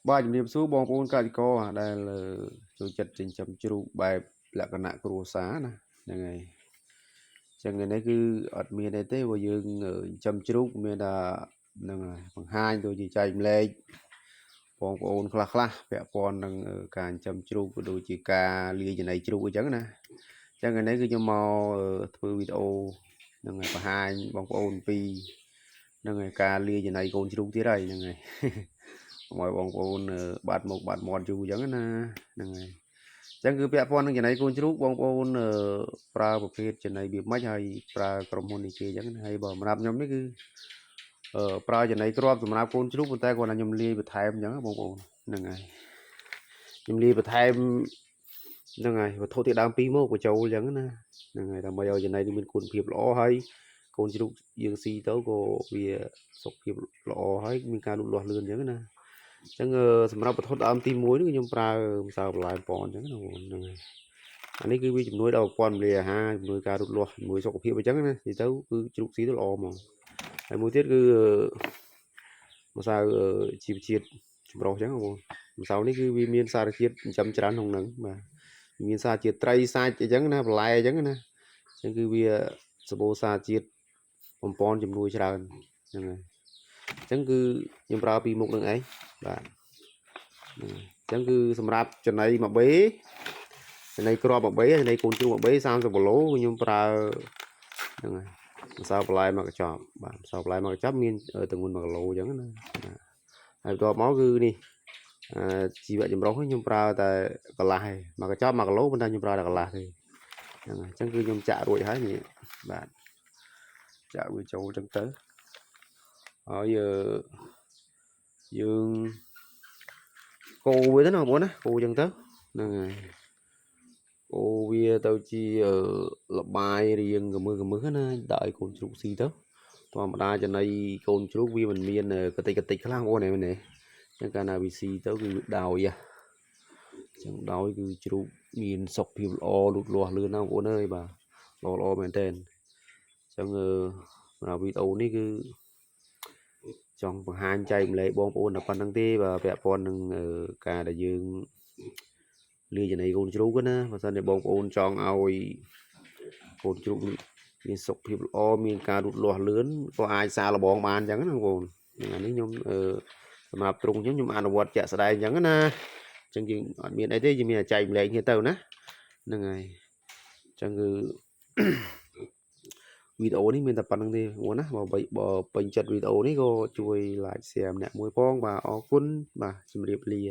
បាទជំរាបសួរបងប្អូនកសិករដែលចូលចិត្តចិញ្ចឹមជ្រូកបែបលក្ខណៈគ្រួសារណាហ្នឹងហើយចឹងនេះគឺអត់មានអីទេព្រោះយើងចិញ្ចឹមជ្រូកមានតែហ្នឹងហើយបង្ហាញដូចជាចែកម្លែកបងប្អូនខ្លះពាក់ព័ន្ធនឹងការចិញ្ចឹមជ្រូកក៏ដូចជាការលាយចំណីជ្រូកអញ្ចឹងណាចឹងនេះគឺខ្ញុំមកធ្វើវីដេអូហ្នឹងហើយបង្ហាញបងប្អូនពីហ្នឹងហើយការលាយចំណីកូនជ្រូកទៀតហើយហ្នឹងហើយ មកបងប្អូនបាត់មុខបាត់មាត់យូរអញ្ចឹងណាហ្នឹងហើយអញ្ចឹងគឺពាក់ព័ន្ធនឹងចំណីកូនជ្រូកបងប្អូនប្រើប្រភេទចំណីវាមិនហើយប្រើក្រុមហ៊ុននេះគេអញ្ចឹងហើយបើសម្រាប់ខ្ញុំនេះគឺប្រើចំណីគ្រាប់សម្រាប់កូនជ្រូកប៉ុន្តែគាត់ថាខ្ញុំលាយបន្ថែមអញ្ចឹងបងប្អូនហ្នឹងហើយខ្ញុំលាយបន្ថែមហ្នឹងហើយវត្ថុធាតុដើមពីរមកបញ្ចូលអញ្ចឹងណាហ្នឹងហើយដើម្បីឲ្យចំណីនេះមានគុណភាពល្អហើយកូនជ្រូកយើងស៊ីទៅក៏វាសុខភាពល្អហើយមានការលូតលាស់លឿនអញ្ចឹងណាអញ្ចឹងសម្រាប់វត្ថុដើមទី1នេះខ្ញុំប្រើម្សៅបន្លែប៉ុនអញ្ចឹងណាបងហ្នឹងហើយអានេះគឺវាជំនួយដល់ប្រព័ន្ធរំលាយអាហារជំនួយការលូតលាស់ជំនួយសុខភាពអញ្ចឹងណានិយាយទៅគឺជ្រូកស៊ីទៅល្អហ្មងហើយមួយទៀតគឺម្សៅជីវជាតិចម្រុះអញ្ចឹងបងម្សៅនេះគឺវាមានសារជាតិចិញ្ចឹមច្រើនក្នុងហ្នឹងបាទមានសារជាតិត្រីសាច់អញ្ចឹងណាបន្លែអញ្ចឹងណាអញ្ចឹងគឺវាសម្បូរសារជាតិបំពន់ជំនួយច្រើនហ្នឹងហើយអញ្ចឹងគឺខ្ញុំប្រើពីរមុខនឹងឯងបាទអញ្ចឹងគឺសម្រាប់ចំណីមួយបេចំណីគ្រាប់មួយបេចំណីកូនជ្រូកមួយបេ30គីឡូខ្ញុំប្រើហ្នឹងហើយម្សៅបន្លែមកកញ្ចប់បាទម្សៅបន្លែមកកញ្ចប់មានទម្ងន់1គីឡូអញ្ចឹងណាហើយបន្ទាប់មកគឺនេះជីវៈចម្រុះខ្ញុំប្រើតែកន្លះឯងមកកញ្ចប់1គីឡូប៉ុន្តែខ្ញុំប្រើតែកន្លះទេហ្នឹងហើយអញ្ចឹងគឺខ្ញុំចាក់រួចហើយនេះបាទចាក់វាចូលអញ្ចឹងទៅហើយយើងកូរវាទៅណាបងប្អូនណាកូរអញ្ចឹងទៅហ្នឹងហើយកូរវាទៅជាលបាយរៀងកមើណាដាក់ឲ្យកូនជ្រូកស៊ីទៅធម្មតាចំណីកូនជ្រូកវាមិនមានកតិចខ្លះបងប្អូនហ្នឹងណាចឹងកាលណាវាស៊ីទៅគឺដោយចឹងដោយគឺជ្រូកមានសុខភាពល្អលូតលាស់លឿនណាបងប្អូនអើយបាទល្អមែនតើចឹងសម្រាប់វីដេអូនេះគឺចង់បង្ហាញចែកម្លែកបងប្អូនតែប៉ុណ្្នឹងទេបាទពាក់ព័ន្ធនឹងការដែលយើងលាយចំណីកូនជ្រូកណាបើសិនជាបងប្អូនចង់ឲ្យកូនជ្រូកមានសុខភាពល្អមានការលូតលាស់លឿនក៏អាចសាកល្បងបានអញ្ចឹងណាបងប្អូនអានេះខ្ញុំសម្រាប់ទ្រង់ខ្ញុំអនុវត្តជាក់ស្ដែងអញ្ចឹងណាអញ្ចឹងយើងអត់មានអីទេយើងមានតែចែកម្លែកគ្នាទៅណាហ្នឹងហើយអញ្ចឹងគឺវីដេអូនេះមានតែប៉ុណ្្នឹងទេបងណាបើពេញចិត្តវីដេអូនេះក៏ជួយ like share ម្នាក់មួយផងបាទអរគុណបាទជម្រាបលា